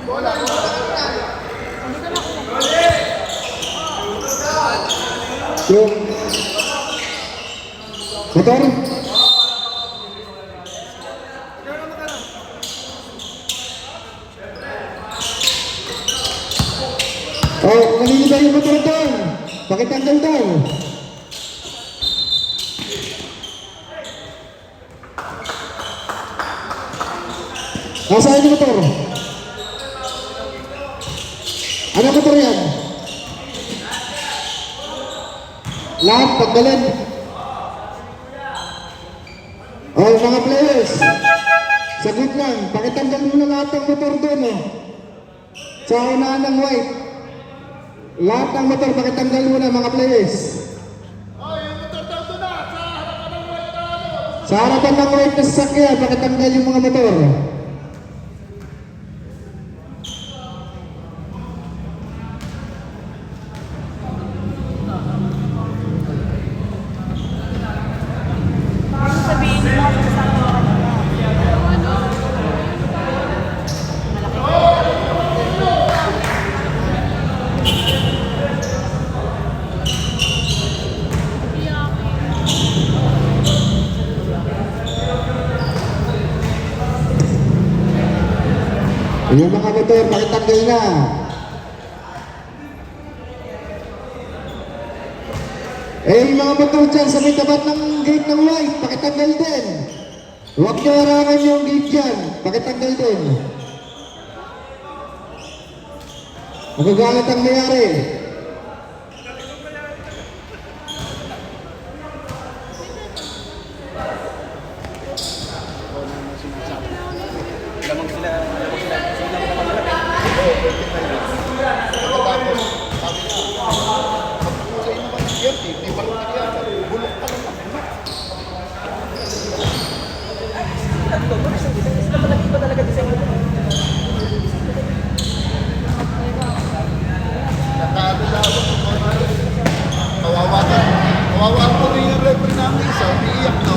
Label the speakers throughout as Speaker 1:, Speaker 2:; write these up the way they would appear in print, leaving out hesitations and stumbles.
Speaker 1: Yung motor. Oh, kanina yung motor doon. Pakitanggal daw. Nasaan yung motor? Ano motor yan? Lahat pagbalin. Oh, mga players. Sagot lang. Pakitanggal mo na lahat ng motor doon. Oh. Sa unahan ng white. Lahat ng motor, pakitanggal mo na mga players.
Speaker 2: Oh, yung motor daw doon na. Sa harapan ng white na ano.
Speaker 1: Sa harapan ng white na sasakyan, pakitanggal yung mga motor. Yung mga motor, pakitanggal na. Eh, yung mga motor dyan sa may tapat ng gate ng white, pakitanggal din. Huwag nyo harangan yung gate dyan, pakitanggal din. Magagalit ang mayari.
Speaker 3: Lamang sila.
Speaker 2: Tapos, sabi niya, pagkulay naman ng Gertie, may balong yan. Bulok pa naman.
Speaker 3: Iba talaga design ito.
Speaker 2: Nakadalawa ko. Kawawa ka. Kawawa ko rin yung referee namin. Isa, umiiyak no.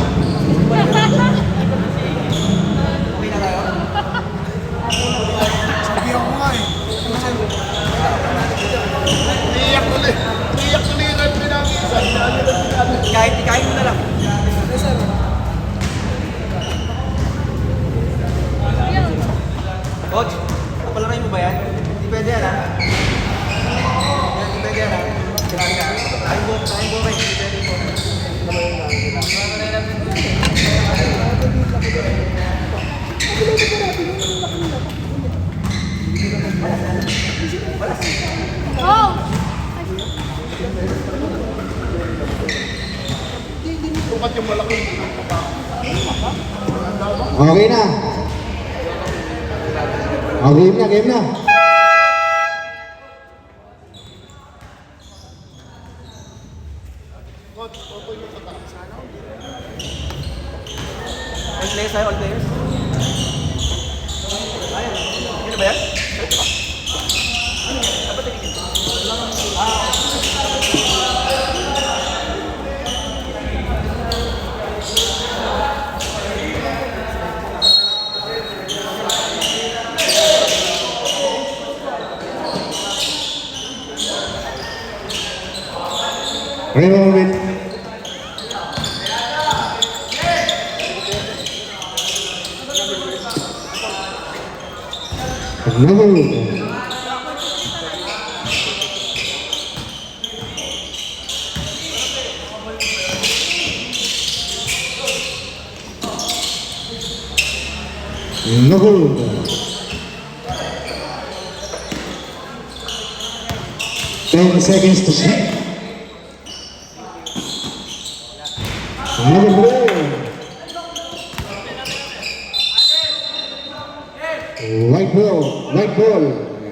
Speaker 3: Okay na tayo?
Speaker 2: Sabihan ko nga eh. Umiiyak ulit. Umiiyak ulit yung referee namin. Isa,
Speaker 3: Kahit ikain mo na lang. Coach, kapalaray mo ba yan? Hindi pwede yan ha? Hindi pwede yan ha? Sinabi ka. Kain mo rin. Hindi pwede po.
Speaker 4: Oh!
Speaker 2: Tumat yung malaki.
Speaker 1: Okay na. Oh, game na, game na.
Speaker 2: Coach, opo yung kata.
Speaker 3: All players tayo, all players. Ayun. Yun na ba yan? Dapat tigil.
Speaker 1: Remove it. Remove. No good. Ten seconds to shoot. Another ball. White ball,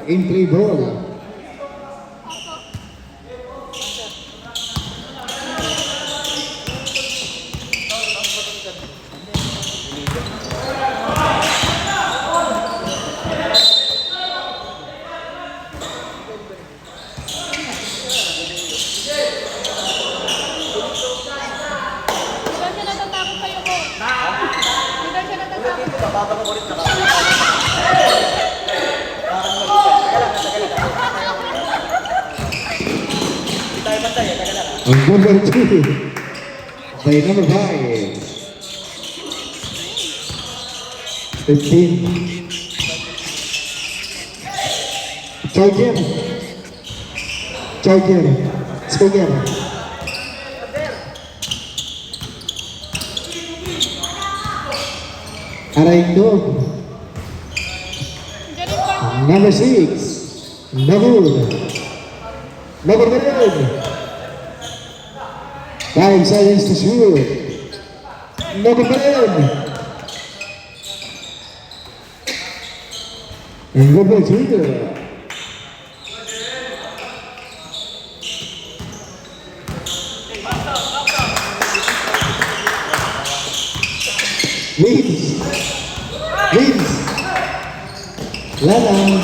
Speaker 1: in play ball.
Speaker 3: Bababa ko ulit na.
Speaker 1: Ang number 2. By number 5. 15. Charger. Speaker. Araindo. Number 6. Nabud. Number 9. 5 seconds to shoot. Number 10. And number 2. Wins. Lalang.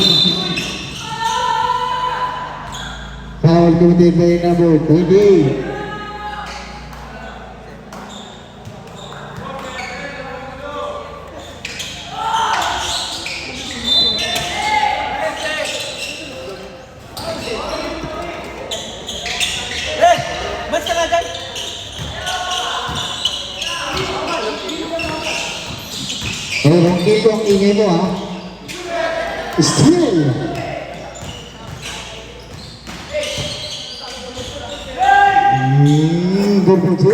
Speaker 1: Foul committed by number 28.
Speaker 3: Eh! Mas ka nga dyan!
Speaker 1: Pero dito ang ingay mo ha. Steal. Good for two.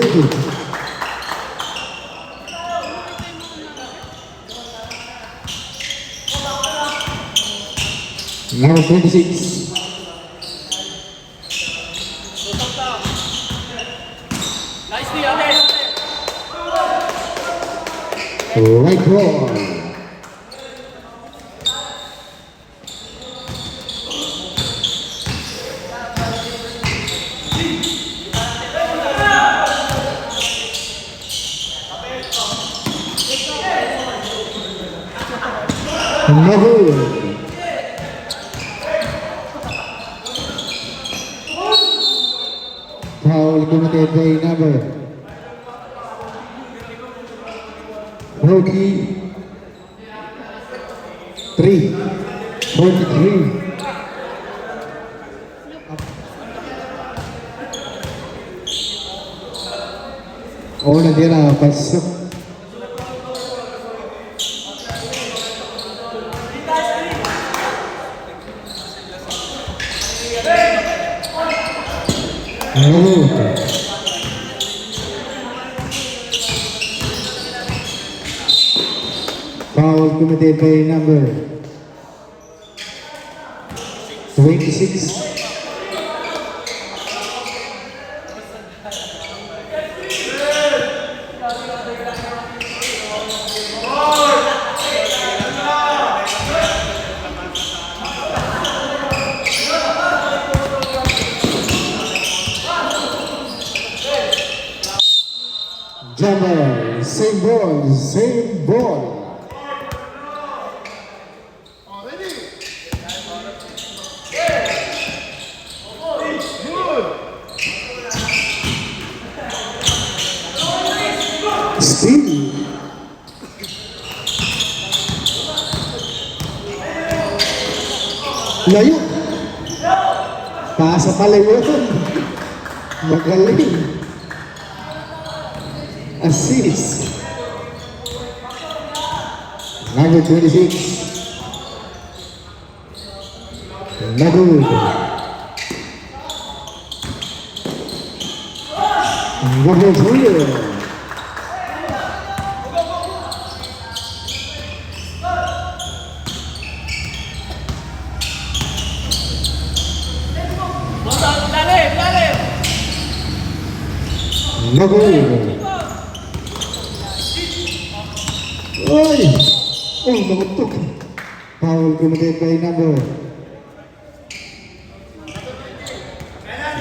Speaker 1: Number 26.
Speaker 3: Nicely, Ate!
Speaker 1: Right ball. No good. Foul committed by number 43. Oh, natira. Pasok. Foul committed by number 26. Jumper, same ball. Steal. Layo. Pasa palayo. Magaling. Assist. Number 26. Nagud. Number 2. Nagud. Oy! Oh, nakutok. Foul committed by number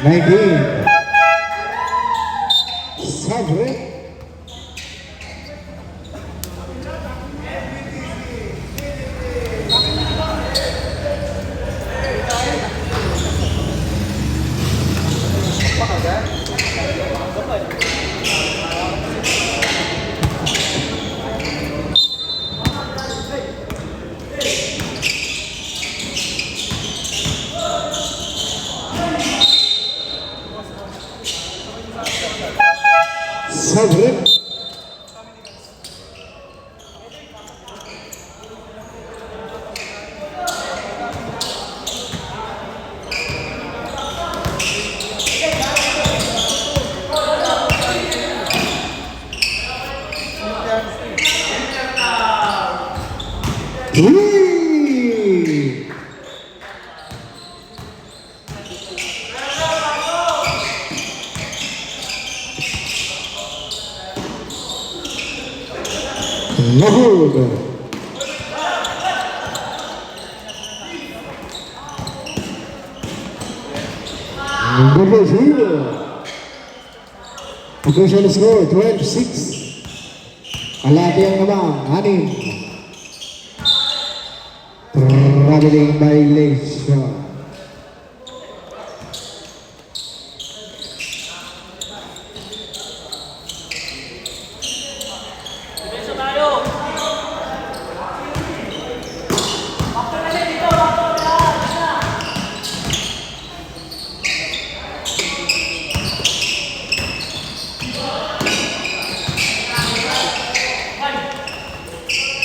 Speaker 1: 19. Sabre. Sabre. Three. No good. Number 0. Official score 12-6. Kalati ang naman, 6. Traveling violation.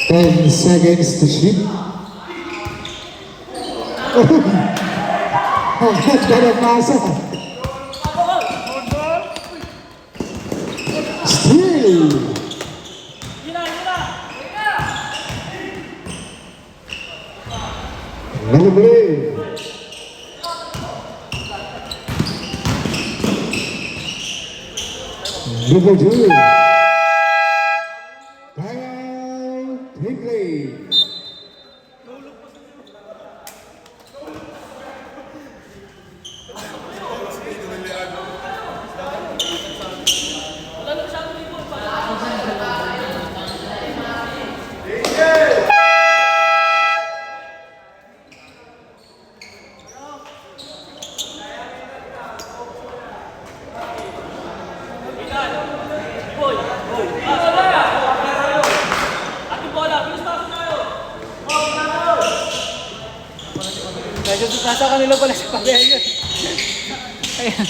Speaker 1: Ten seconds to shoot. Ang ganda ng pasa. Still. Lovely. Number 2. Kyle Higley.
Speaker 3: Nasa kanila pala sa pagkain yun. Ayan.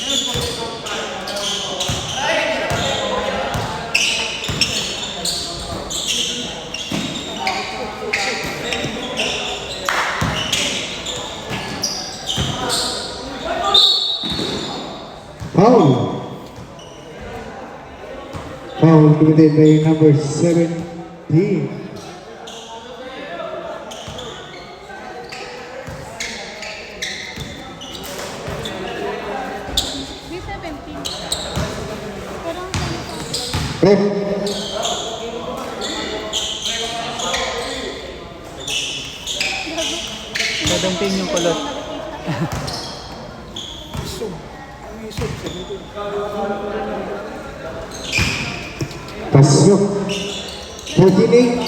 Speaker 1: Foul. Foul committed by number 17. Rep.
Speaker 3: Gadamping yung kulot.
Speaker 1: Pasok. 48.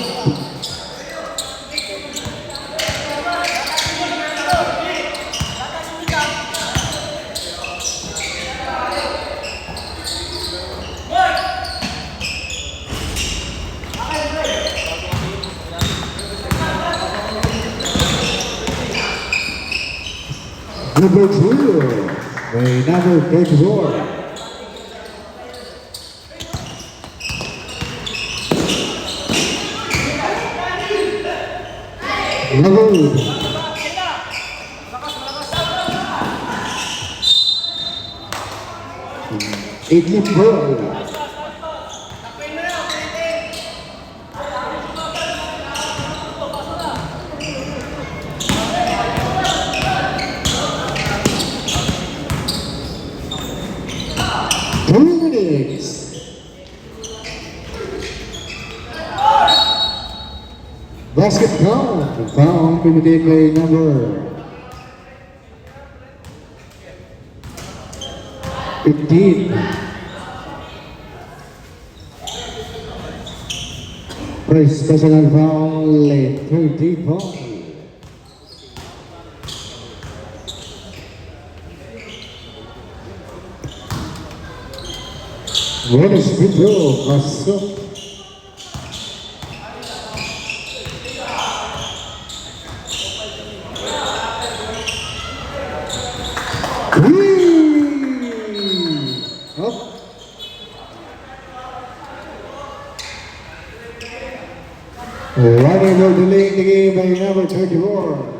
Speaker 1: Number 2, by number 34. Level. Idli ball. Basket count, found committed by number 15. Price personal foul, 30 points. Bonus video, pasok. Running for delaying the game by number 24.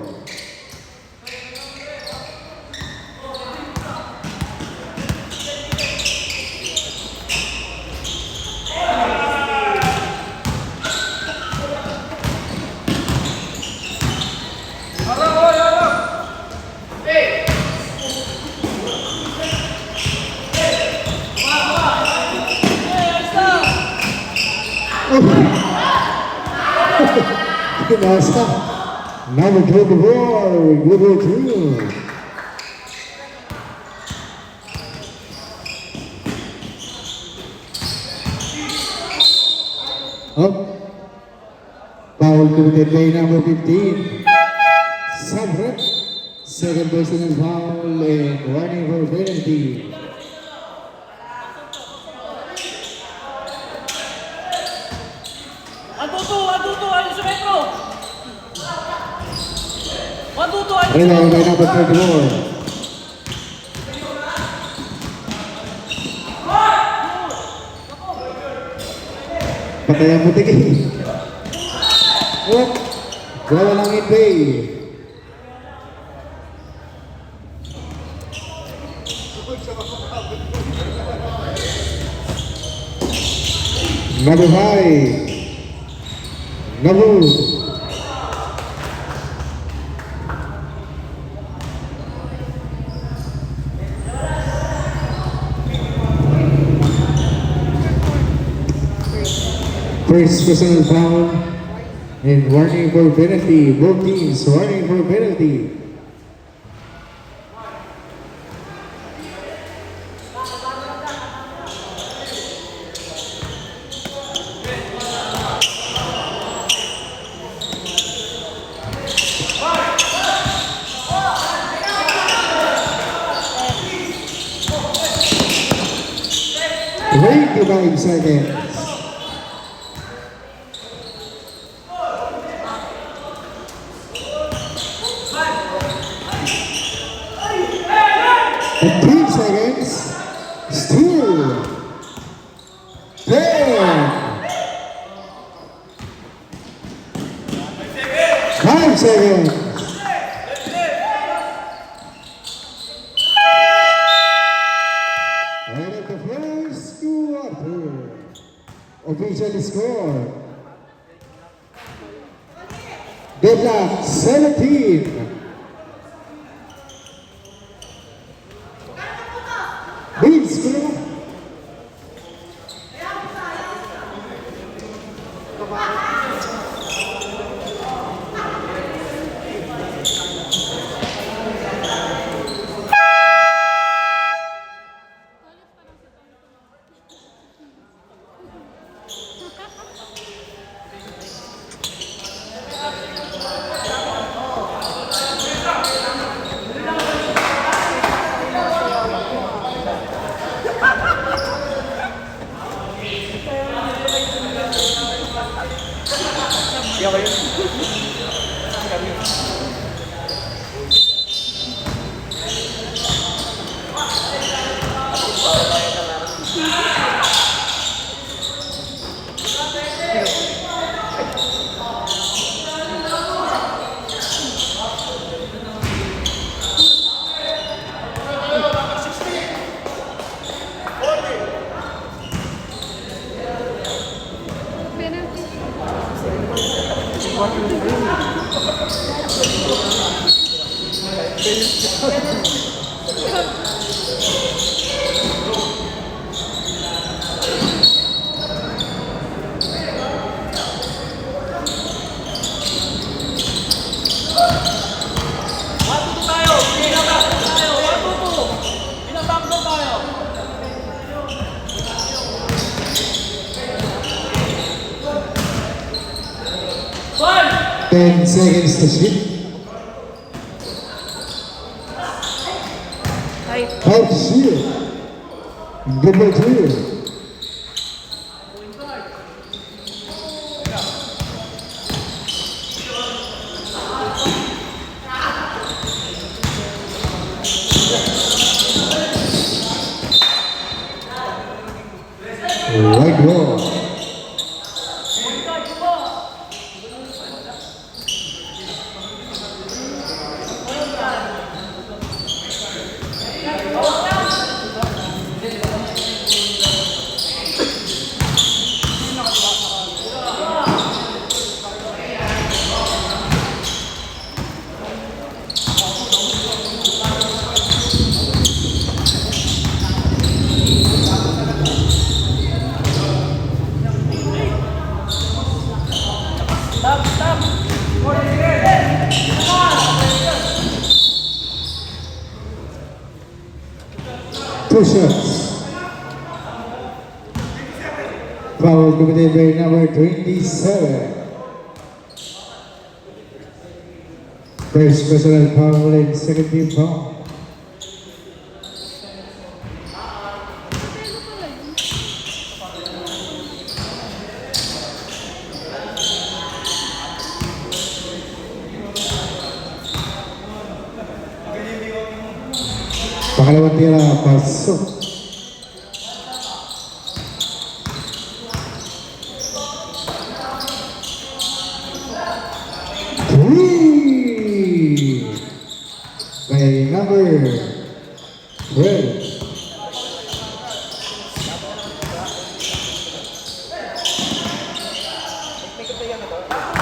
Speaker 1: Nasa number 24, good work too. Up. Foul committed by number 15. Sabret. Second personal foul and warning for penalty.
Speaker 4: Ayun sa metro! 1-2-2, ayun sa
Speaker 1: Rebound by
Speaker 4: metro!
Speaker 1: number 34. Patay ang putik eh. Oh, wala lang in play. Number 5. Nabu. First personal foul and warning for penalty. Both teams warning for penalty. Five seconds. And 10 seconds. Still. 10. 5 seconds. And at the first quarter, official score. Deadlock 17. Beats Group.
Speaker 4: One!
Speaker 1: 10 seconds to shoot. Out to shoot. Good ball clear. Right ball. Two shots. Foul committed by number 27. First personal foul and second team foul. Pangalawang tira, pasok. Three by number 12.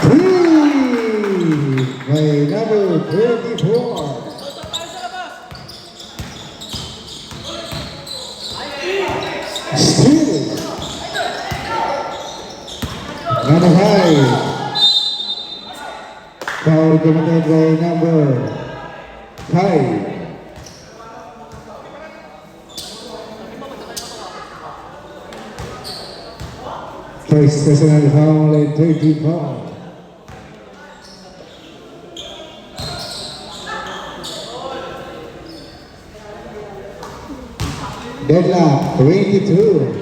Speaker 1: Three by number 24. Steal. Number 5. Foul committed by number 5. First personal foul and 30 foul. Deadlock 22.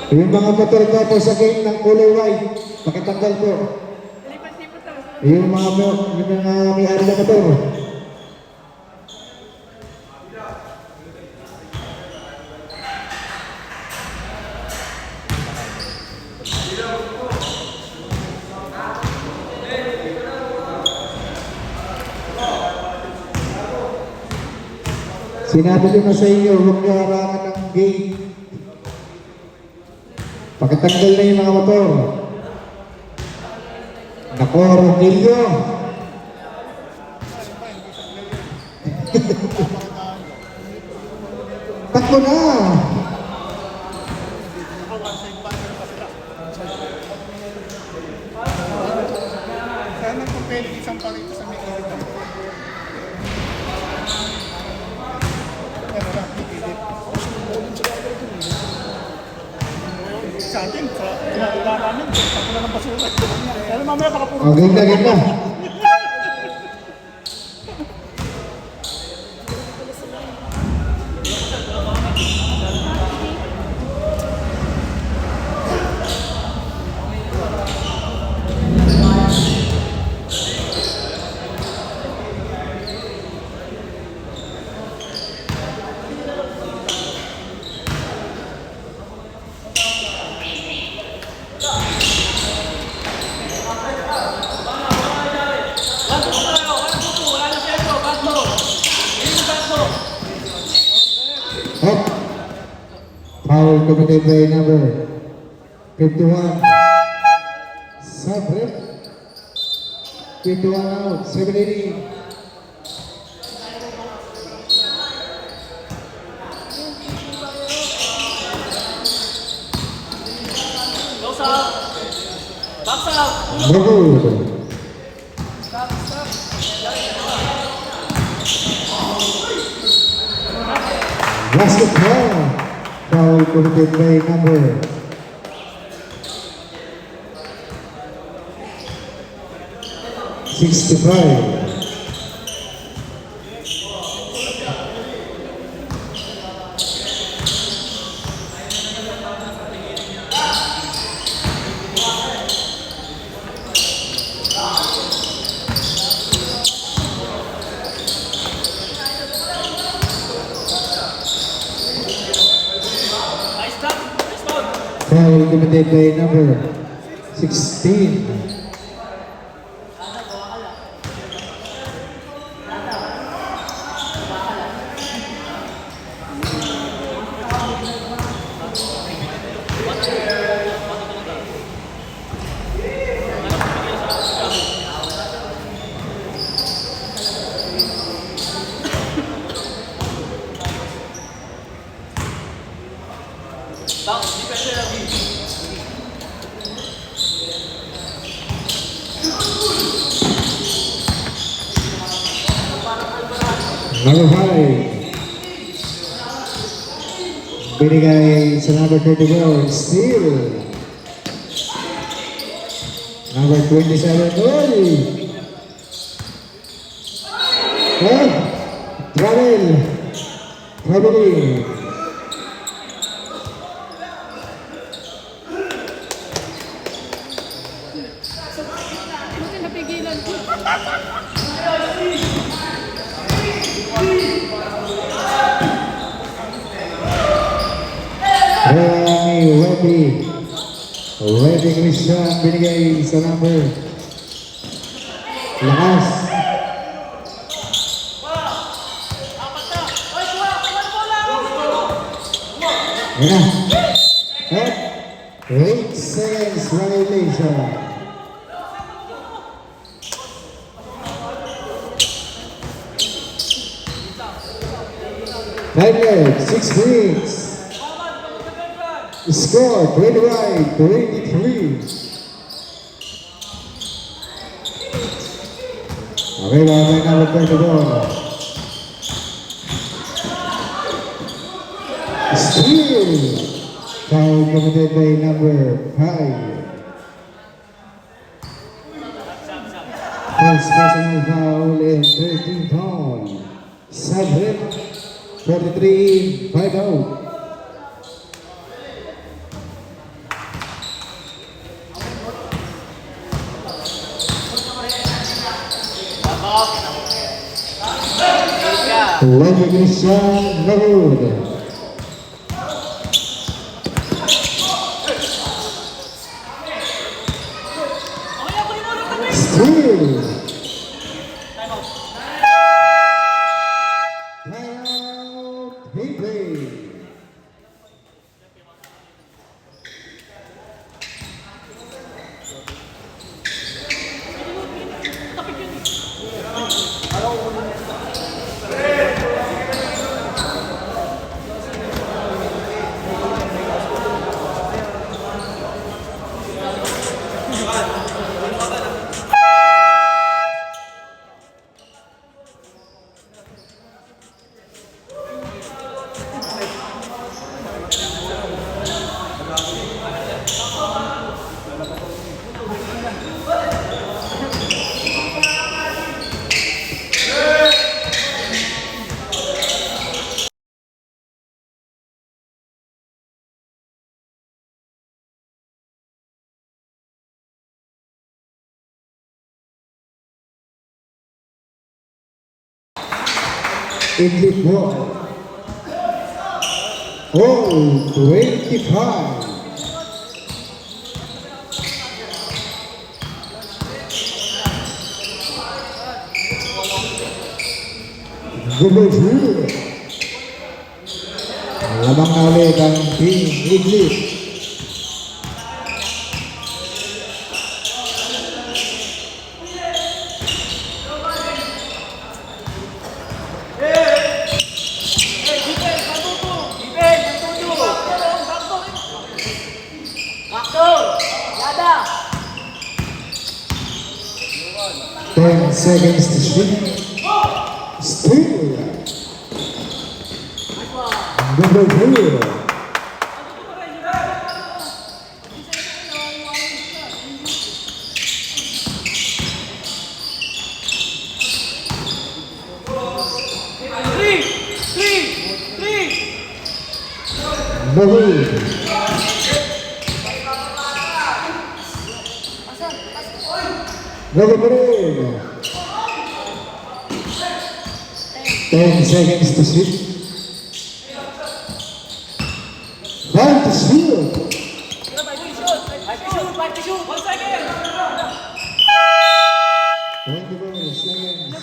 Speaker 1: Yung mga motor ko po sa gate ng kulay white, pakitanggal po. Yung mga may-ari na motor. Sinabi ko na sa inyo, huwag niyo harangan ng gate. Pakitanggal na yung mga motor. Nako, Ronilio. Takbo na.
Speaker 2: Sana kung pwede isang palito sa may kilid. Pero lang, pipilip. Sa atin, sa ginagawa namin, tapos na ng basura. Pero mamaya baka puro
Speaker 1: Okay, ganda. Up. Foul committed by number 51. Sabrip. 51 out. 780.
Speaker 4: Close out. Box out.
Speaker 1: Good. Basketball. Foul committed by number 65.
Speaker 4: Nice stop. Nice foul.
Speaker 1: Foul committed by number 16.
Speaker 4: Bounce. Defender.
Speaker 1: Number 5. Binigay sa number 34, steal. Number 27, goal. Oh, traveling.
Speaker 5: Buti napigilan ko.
Speaker 1: Ready Christian, binigay sa number. Lakas. Ayan na. At 8 seconds violation. Time left, 6 minutes. Score 25-23. Okay, mga number 34. Steal. Foul committed by number 5. First personal foul and 13 foul. Sub-hit 43, 5 out. Lagi Christian Nagud. Steal. Timeout. Hinkley. In the ball. Oh, 25. Double zero. Lamang na ulit ang Team English. Ten seconds to shoot. Steal. Double zero. Double. Double. 10 seconds to shoot. Time to shoot. 24 seconds.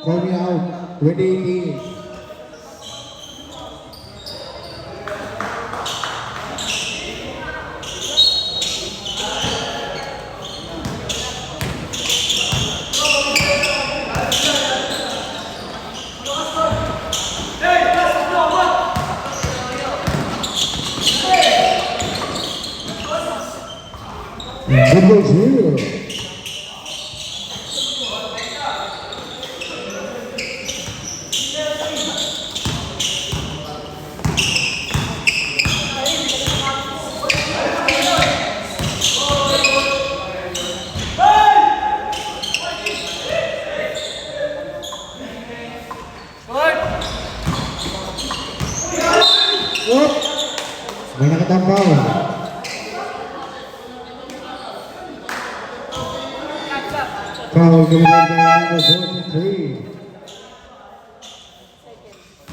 Speaker 1: Call me out. 2018. Double zero. May nakitang foul. Foul committed by number 43.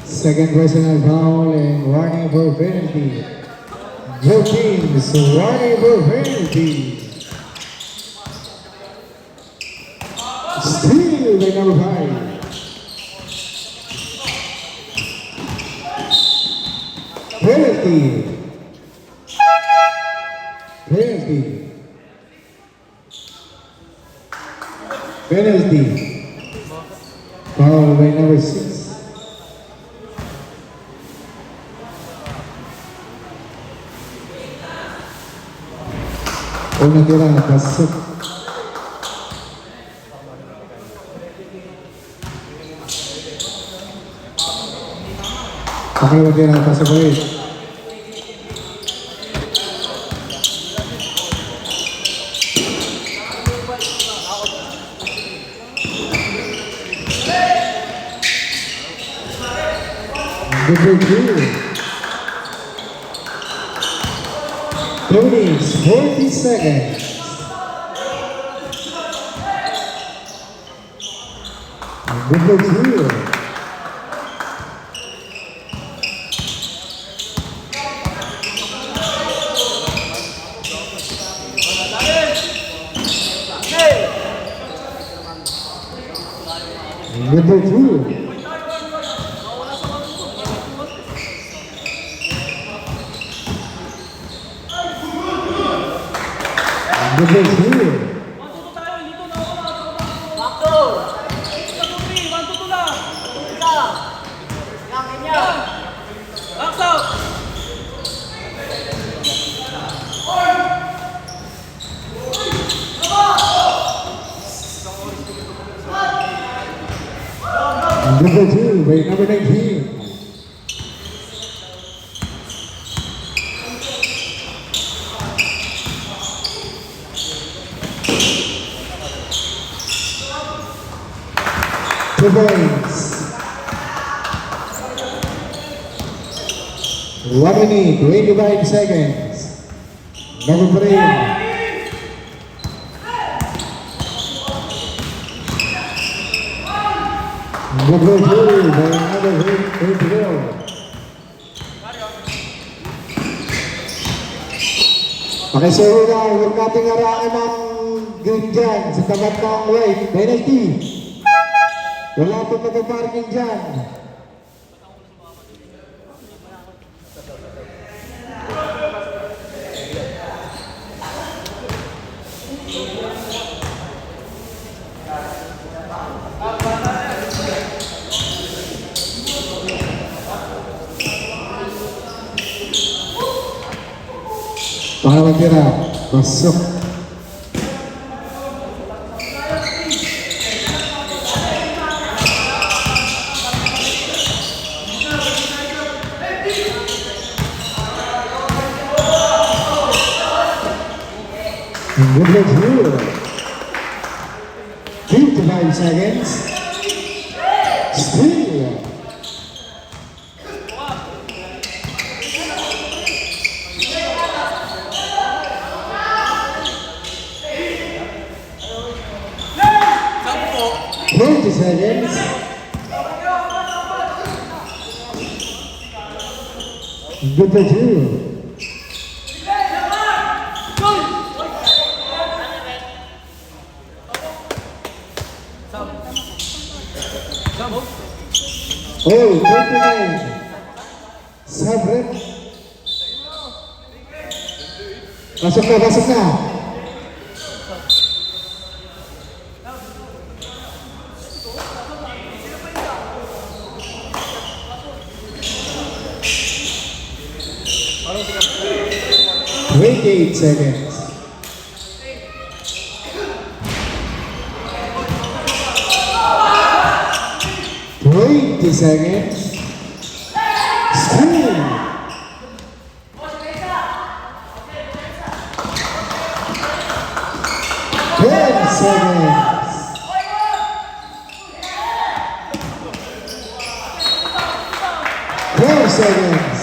Speaker 1: Second personal foul and warning for penalty. Both teams warning for penalty. Steal by number 5. Penalty. Penalty. Penalty. Foul by number 6. Unang tira, pasok. Pakalawang tira, pasok ulit. Number 2. 2 minutes, 40 seconds. Number 2. Number 2. Number 2. Number 2 by number 19. Two points. 1 minute, 25 seconds. Number 3. Number 2 by number 8. Pakisuyo na, huwag nating harangan ng green dyan sa tapat ng white. Penalty. Wala pong mag-parking dyan. Pangalawang tira, masuk. Number 2. 55 seconds. Steal. Seconds. Number 2. Oh, 29. Sabrek. Masuk na, masuk na. Wait 8 seconds. Wait 20 seconds. Steal. 10 seconds. 12 seconds.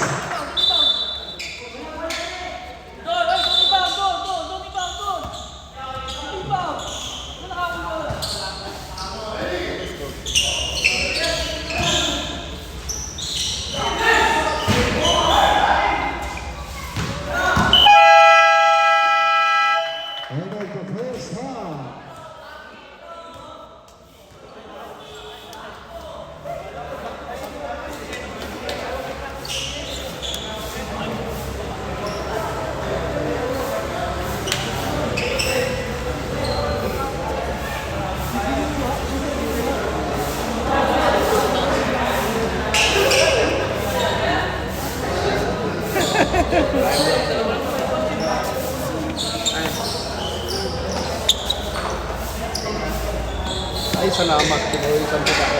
Speaker 2: Ay, salamat. Pinawisan ko ako.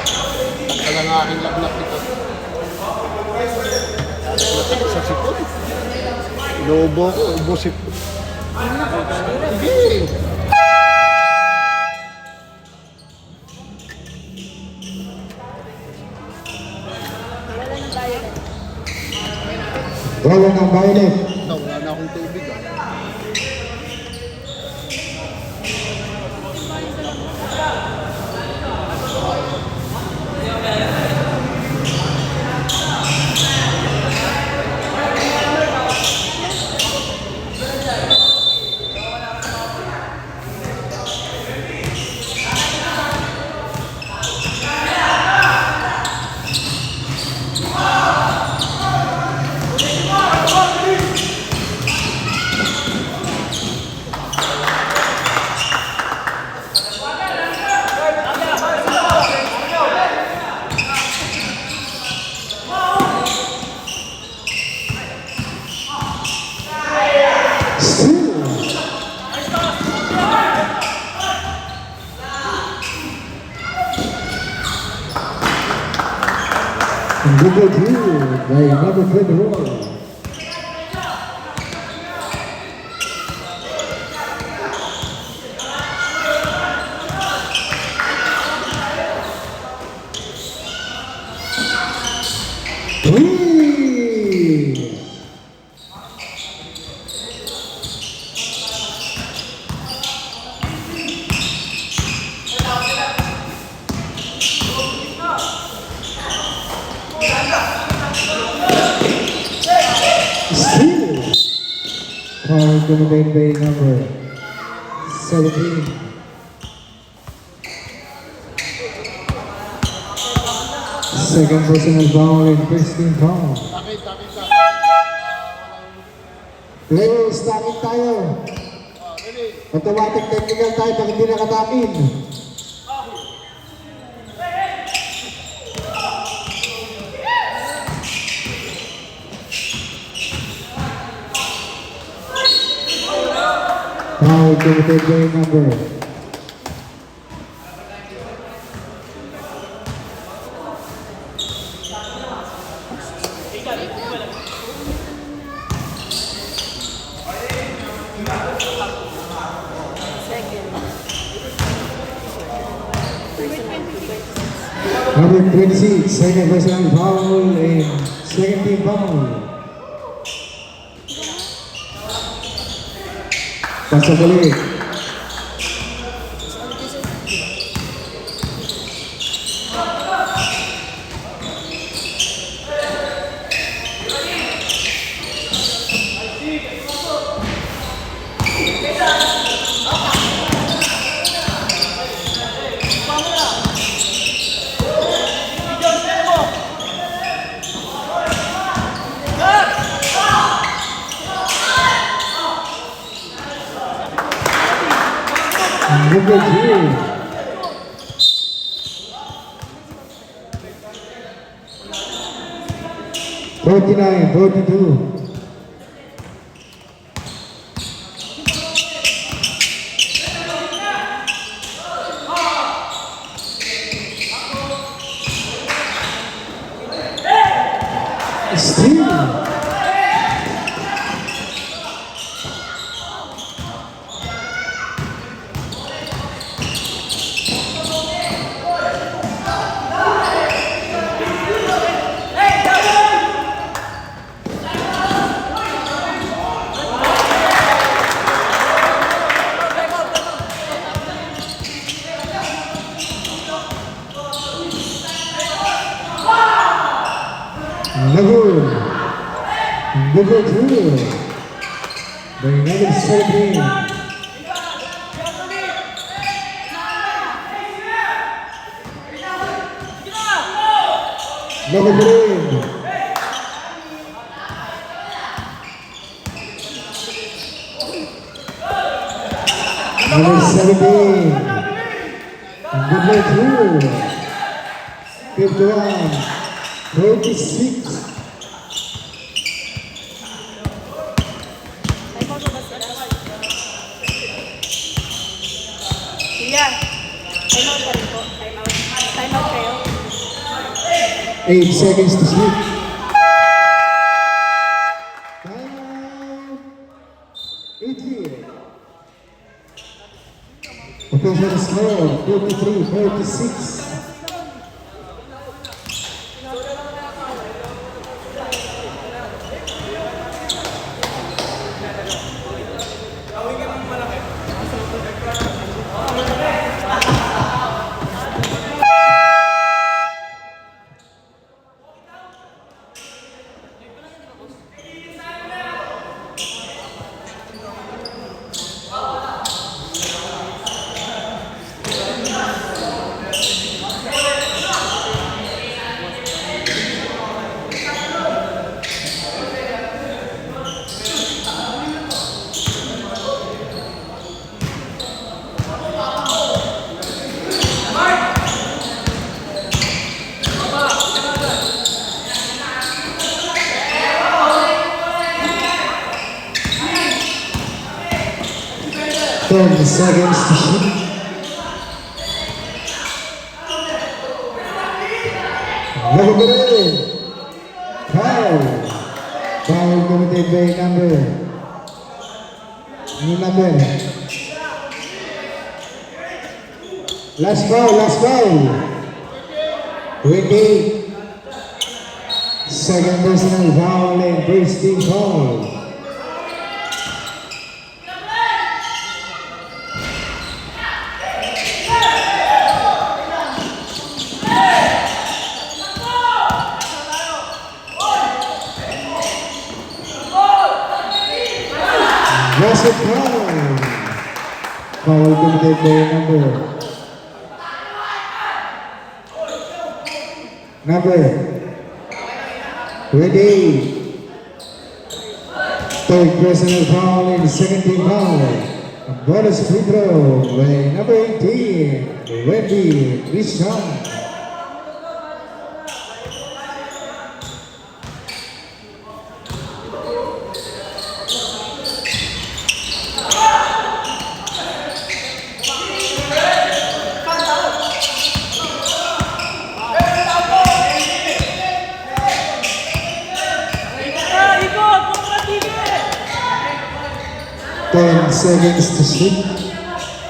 Speaker 2: Ang ang aking lagnat nito. Lagnat sa sipon. Lobo ko, ubosip. Hindi.
Speaker 1: Wala ng violet.
Speaker 2: Wala na akong tubig.
Speaker 1: Number 2 by number 21. Three. Foul committed by number 17. Second personal foul and first team foul. Players, takit tayo. Automatic technical tayo pag hindi nakatakin. Foul committed by number 26, second personal foul and second team foul. Pasok ulit. Number 3. $49, $42. Steal. Number 2 by number 17. Number 3. Number 17. Number 2. 51. 46.
Speaker 5: Kuya, ay mo pa rin po.
Speaker 1: 8 seconds to shoot. Time 18. Official score 53-46. Ten seconds to shoot. Referee. Foul. Foul committed by number. Last foul. 28. Second personal foul and first team foul. Russell foul. Foul committed by number 28. Third personal foul and second team foul. A bonus free throw by number 18, Wendy Christian.
Speaker 4: Ikot! Kontra tigil!
Speaker 1: 10 seconds to shoot.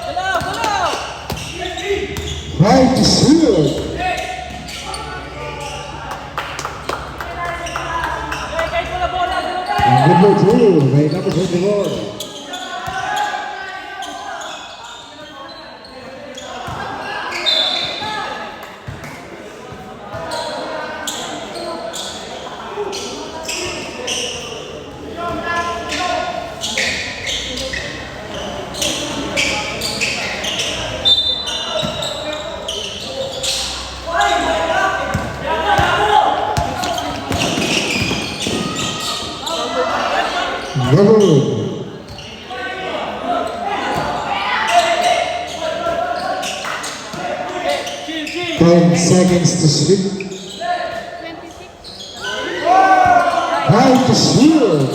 Speaker 4: Galaw!
Speaker 1: 5 to shoot.
Speaker 4: Kahit wala bola, galaw tayo!
Speaker 1: And number 2 by number 24. Good. 10 seconds to shoot. 5 to shoot.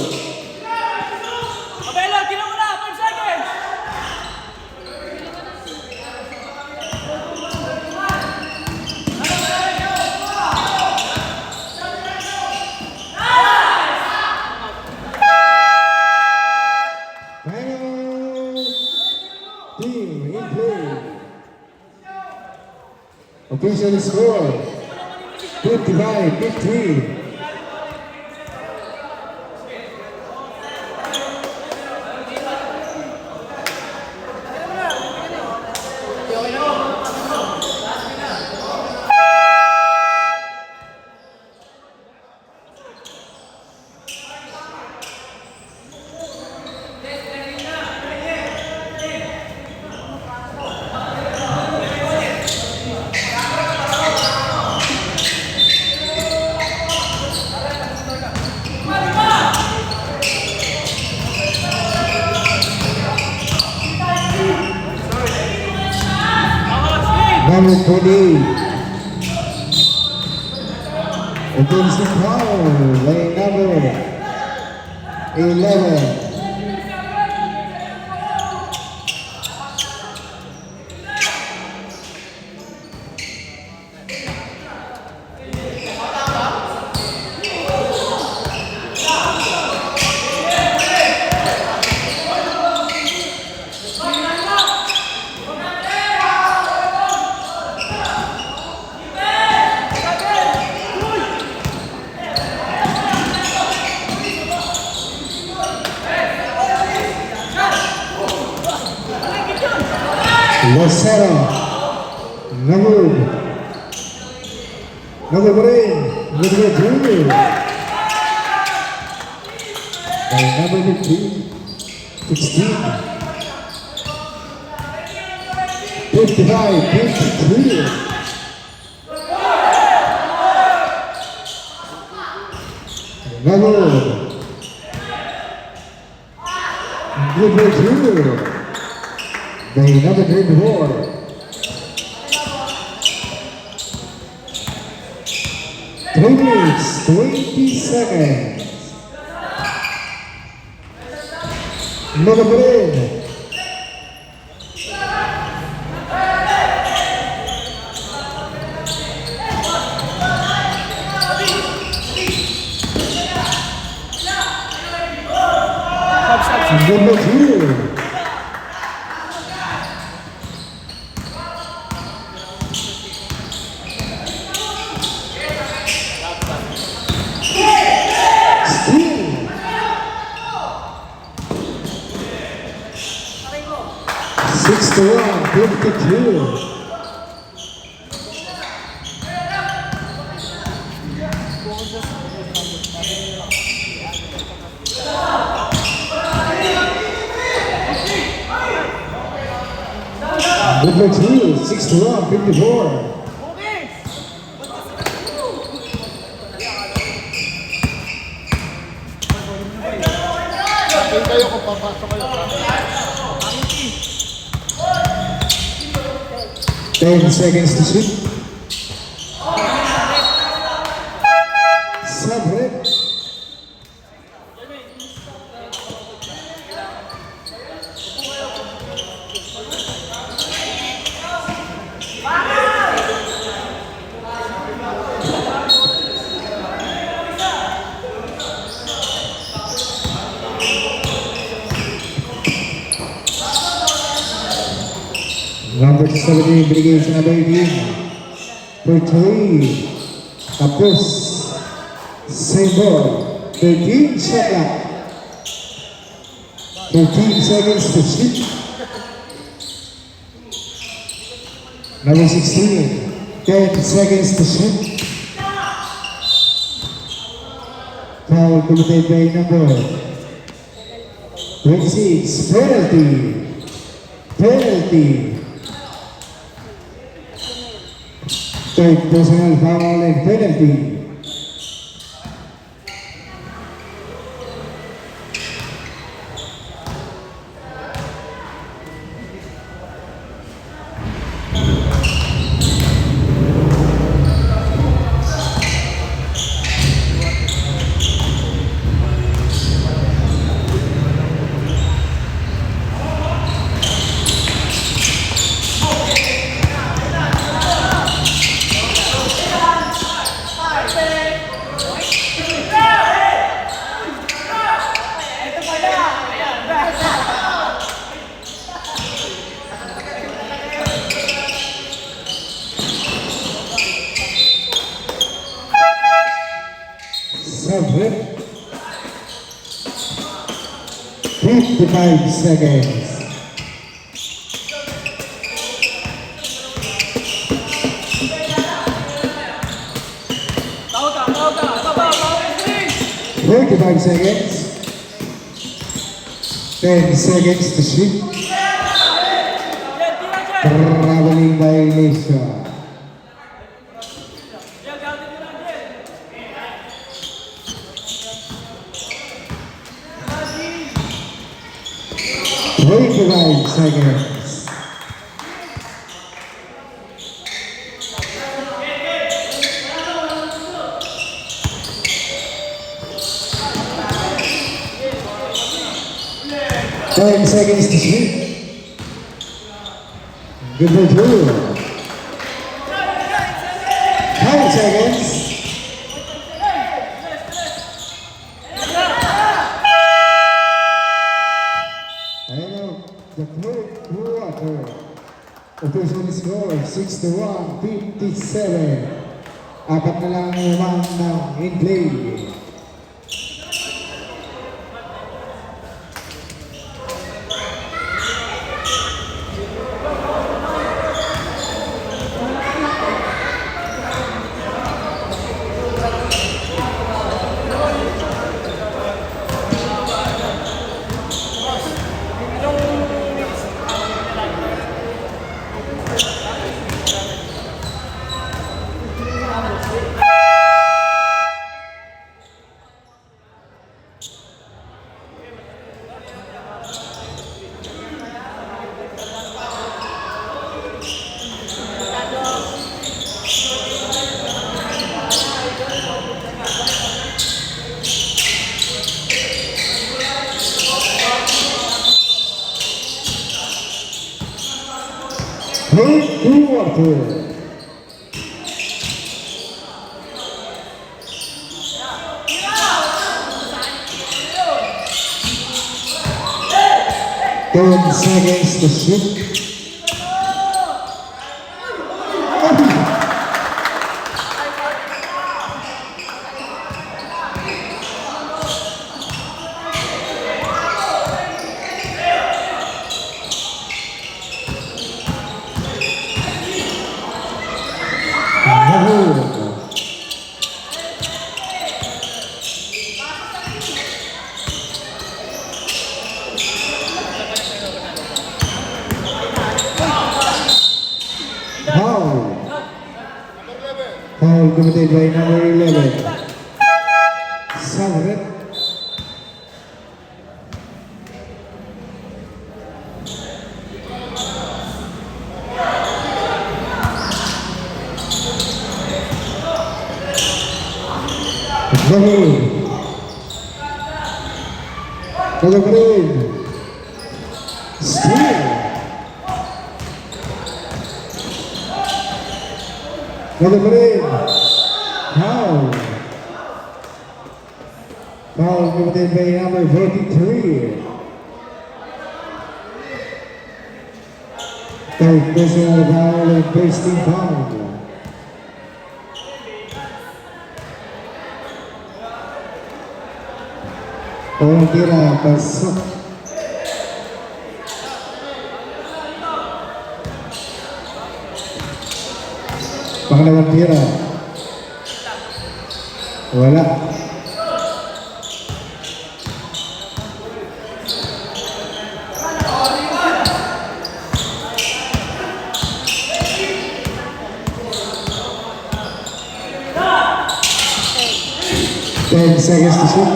Speaker 4: Abelo, tinan mo na! 5 seconds!
Speaker 1: Final team in play. Official score 55-53. Number 28. Against the foul by number 11. Lucero. Nagud. Nagud rin. Nagud Junior. By number 15, 16. 55, 52. Nagud. Nagud Junior. By number 24. 3 minutes, 20 seconds. Nagabrin. Number 2. Steal. 61, 52. Number 2, 61, 54.
Speaker 2: Sabihin kayo kung papasok kayo.
Speaker 1: 10 seconds to shoot. Sabre. Number 17, binigay sa number 18. For 3. Tapos. Same ball. 13 shot clock. 13 seconds to shoot. Number 16. 10 seconds to shoot. Foul committed by number 26. Penalty. Penalty. Third personal foul and penalty. Sabre. 55 seconds.
Speaker 4: Tawag ka. Baba,
Speaker 1: 45 seconds. 10 seconds to shoot. Traveling violation. 25 seconds. Ten seconds to shoot. Good for 2. 5 seconds. The third quarter. Official score 61-57. Apat na lang naman ng in-play. 2. Ten seconds to shoot. Nahulog. Foul. Foul committed by number 11. Savret. Zahir. Kalabrin. Steal. Kalabrin. Foul. Foul committed by number 43. Third personal foul and first team foul. Orang kira pasok. Pangalawang tira. Wala. Ten seconds to shoot.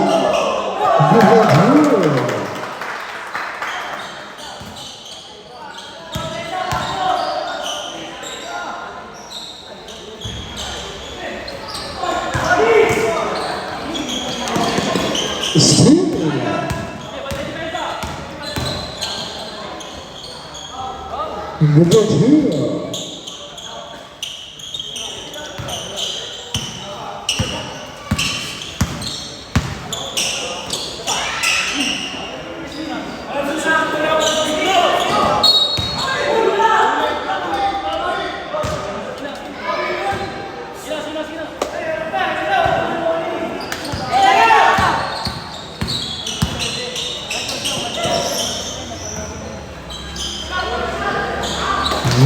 Speaker 1: Number 2.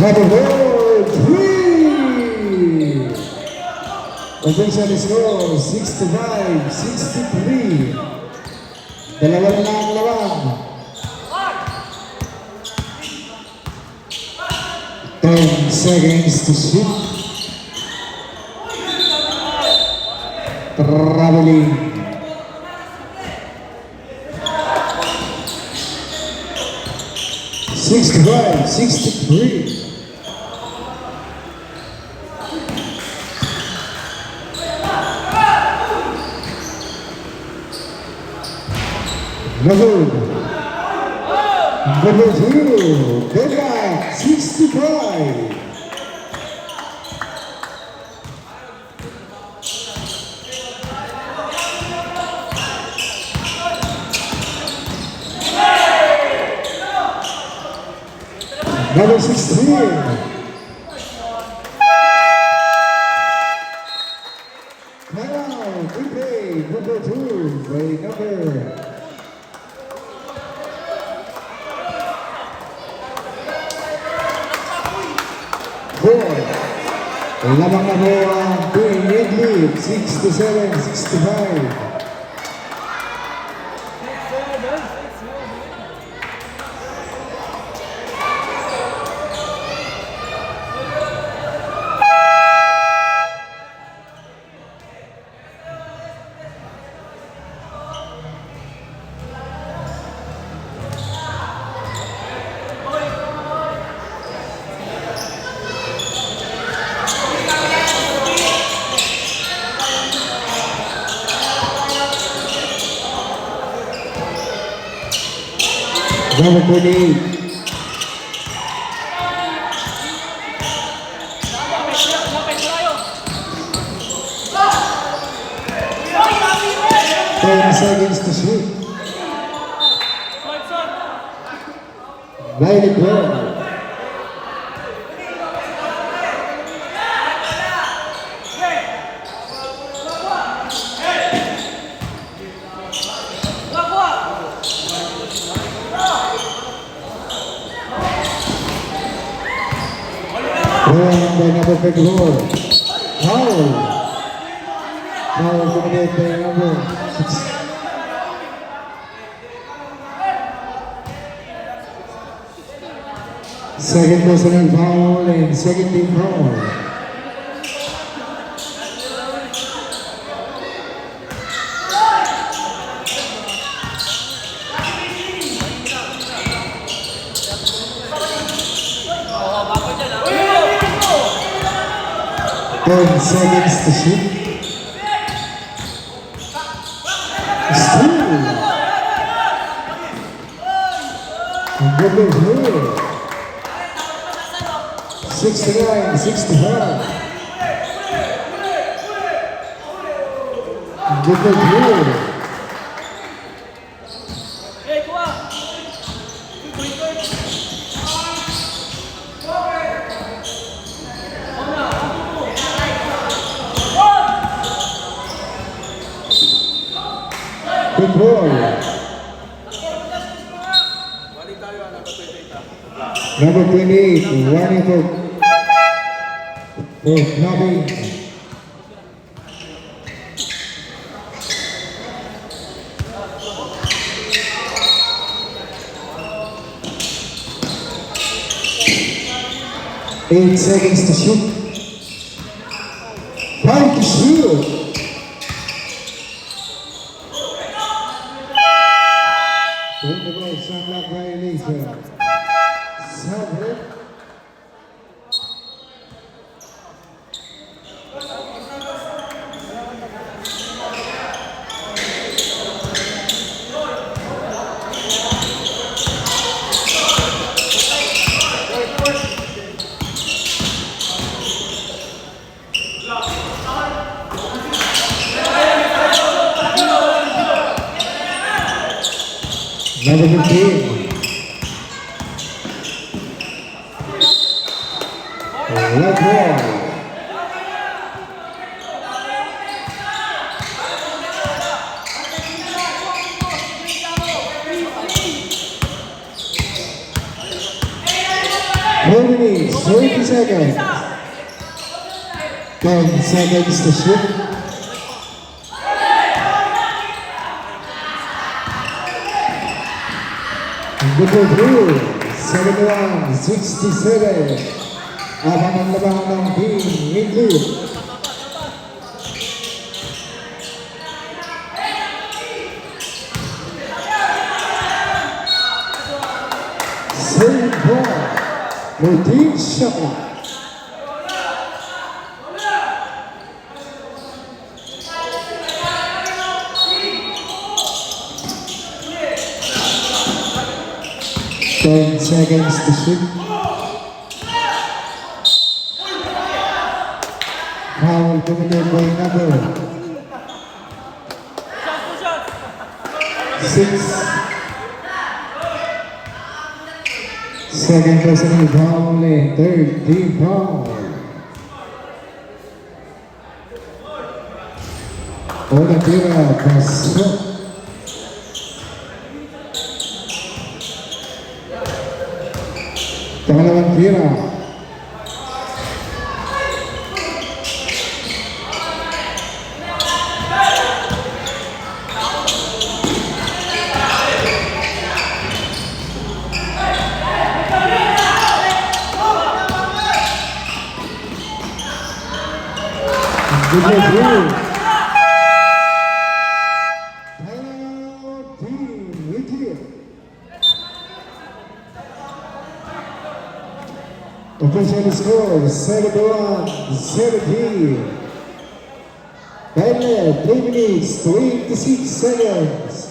Speaker 1: Number 3. Official score 65-63. Dalawa na ang lawang. 10 seconds to shoot. Traveling. Sixty-five, 63. Number 2, Denmark, 65. Number 16. Now, we play number 2 by number 4. Lamang na po ang Queen Lead, 67-65. Number 28. 10 seconds to shoot.
Speaker 4: Short, short.
Speaker 1: Violet ball.
Speaker 4: Kuha.
Speaker 1: Throwing by number 54. Foul. Foul committed by number 6. Second personal foul and second team foul. Ten seconds to shoot. Steal. And good move here. 69, 65. And good move here.
Speaker 4: Hey, kuha.
Speaker 1: Good ball. Number 28, running for Nabi. Eight seconds to shoot. 5 to shoot. Bring the ball, Sunlock violation. 7. Number 15. Red ball. Minutes, 20 seconds. 10 seconds to shoot. Good for blue. 71, 67. Abang ang labang ng team in blue. Save ball for Team Shaka. Ten seconds to shoot. Foul committed by number
Speaker 4: Shot.
Speaker 1: 6. Second personal foul and third team foul. Olatira Pasok. Pangalawang tira. Good move. Final team with official score 71-17. Final 3 minutes 26 seconds.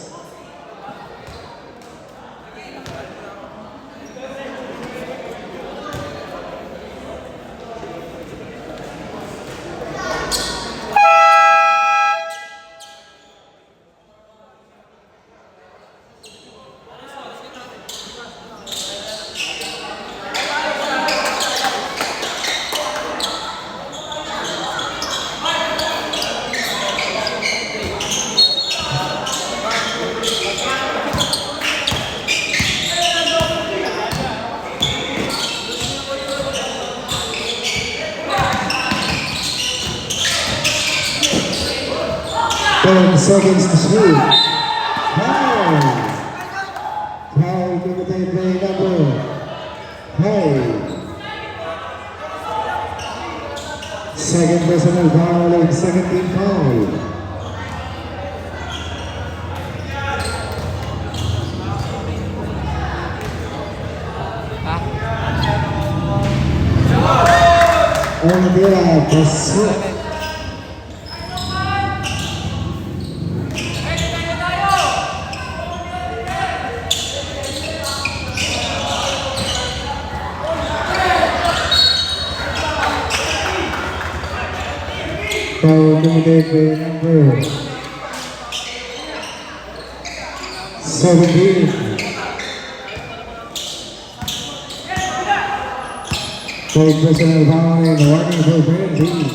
Speaker 1: 10 seconds to shoot. Foul. Foul committed by number 5. Second personal foul and second team foul. Ang tira, pasok. Foul committed by number 17. Third personal foul and warning for penalty.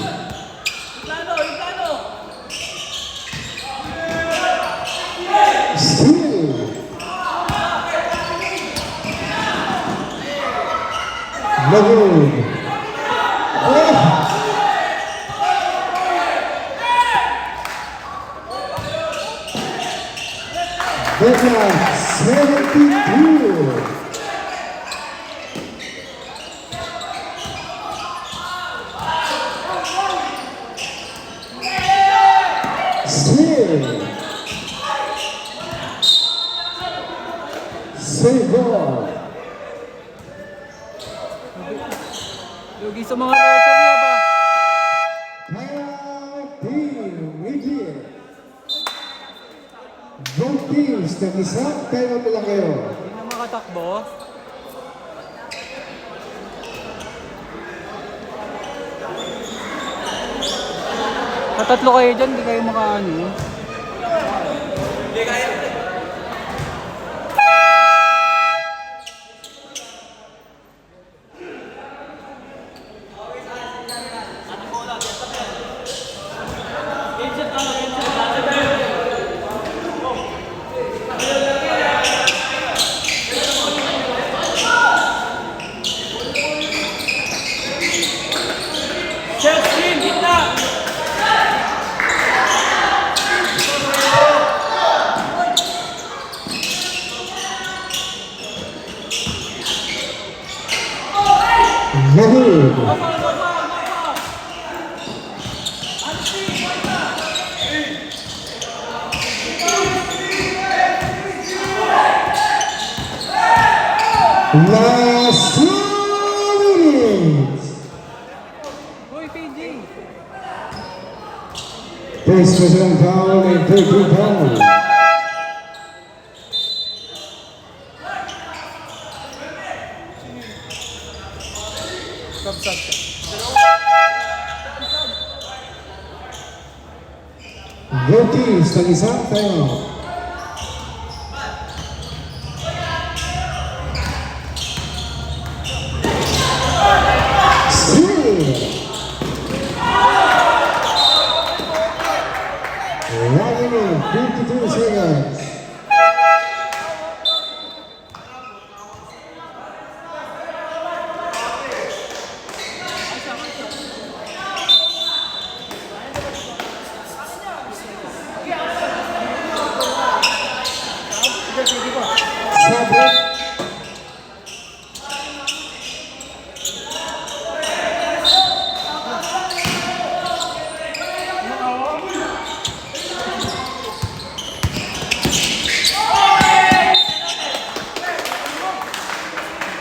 Speaker 1: Steal. No good. That's 72. Steal. Save ball.
Speaker 3: Lugi sa mga referee ba?
Speaker 1: Timeout team immediate. Both teams nag-isang timeout lang kayo.
Speaker 3: Hindi na makatakbo. Tatatlo kayo dyan, hindi kayo makaano.
Speaker 4: Chelsea, gitna!
Speaker 1: No good. Last 2 minutes.
Speaker 3: Hoy, PJ!
Speaker 1: First personal foul and third team foul.
Speaker 3: Sab-sab.
Speaker 1: Both teams nag-isang timeout. Steal. 1 minute, 52 seconds. Sabit.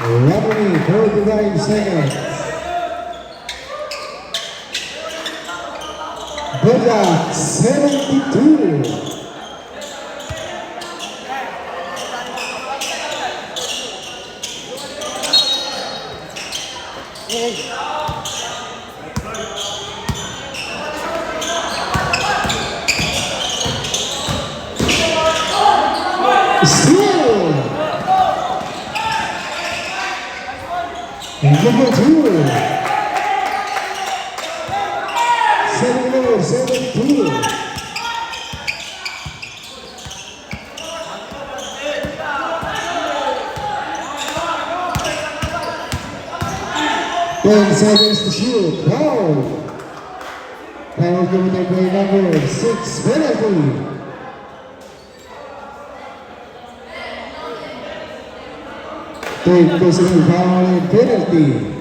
Speaker 1: Robbery, 49 seconds. Bullock, 72. Steal. Number 2. 72. Ten seconds to shoot. Foul. Penalty with the play number 6 penalty. Take personal foul and penalty.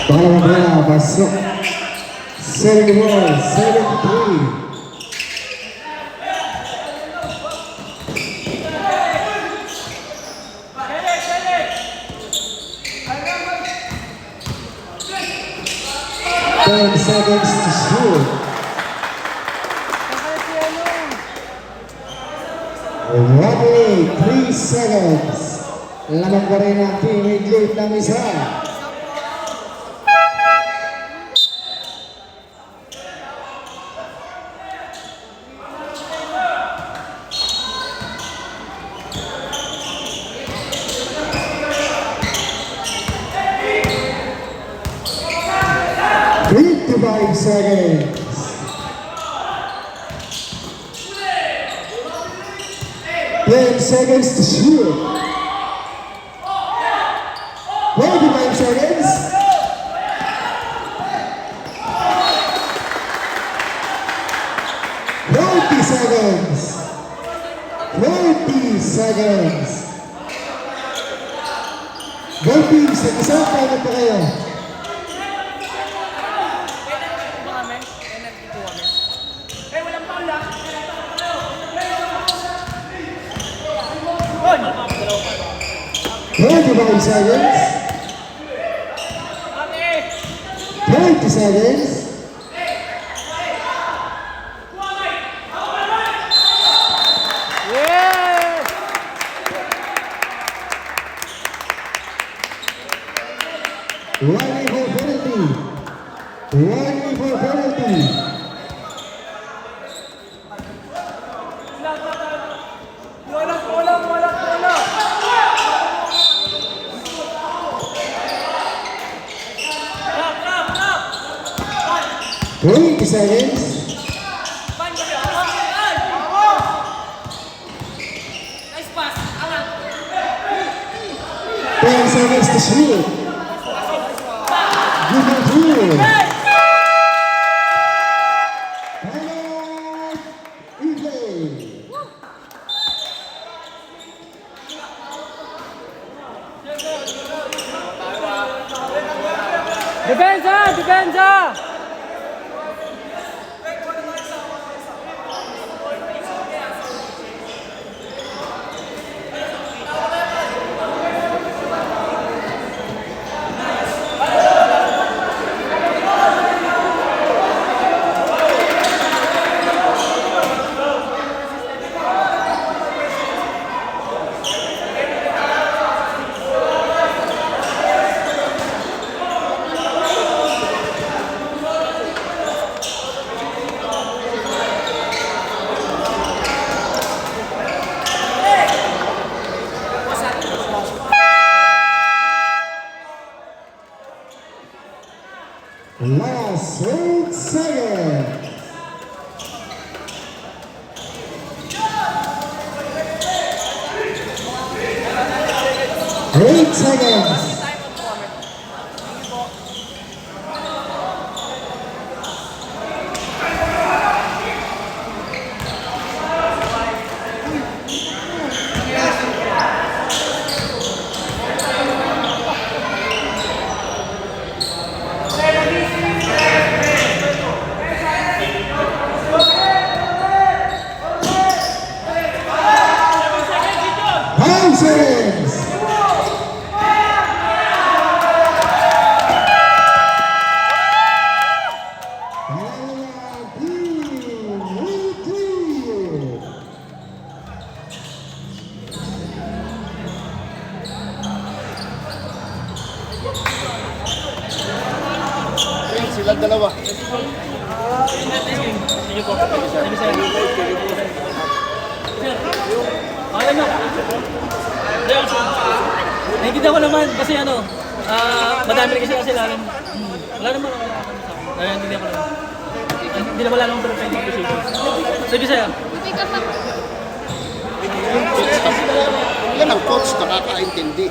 Speaker 1: Pangalawang bola, pasok. 71, 73. Ten seconds to shoot. 1 minute, 3 seconds. Lamang pa rin ang teammate lead ng isa. Five seconds. Ten seconds to shoot. 25 seconds. Seconds. 20 seconds. Both teams, nag-isa pa kayo. Twenty-five seconds. 30 seconds. One for penalty. One for penalty. Wait seconds.
Speaker 5: Nice pass. Alan.
Speaker 1: 10 seconds to shoot. Give it through.
Speaker 4: Defensa! Defensa!
Speaker 1: Last 8 seconds. 8 seconds. Seconds.
Speaker 2: Silang dalawa.
Speaker 4: Sige po. Sige sir. Sir. Alam nyo. Naiintindihan ko naman kasi ano, madami rin kasi lalim. Wala naman ako. Naiintindihan ko naman. Hindi naman lang ako perfect position. Sige sa'yo.
Speaker 2: Yan ang coach, nakakaintindi.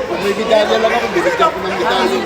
Speaker 2: Kung may medalya lang ako, binigyan ko ng medalya.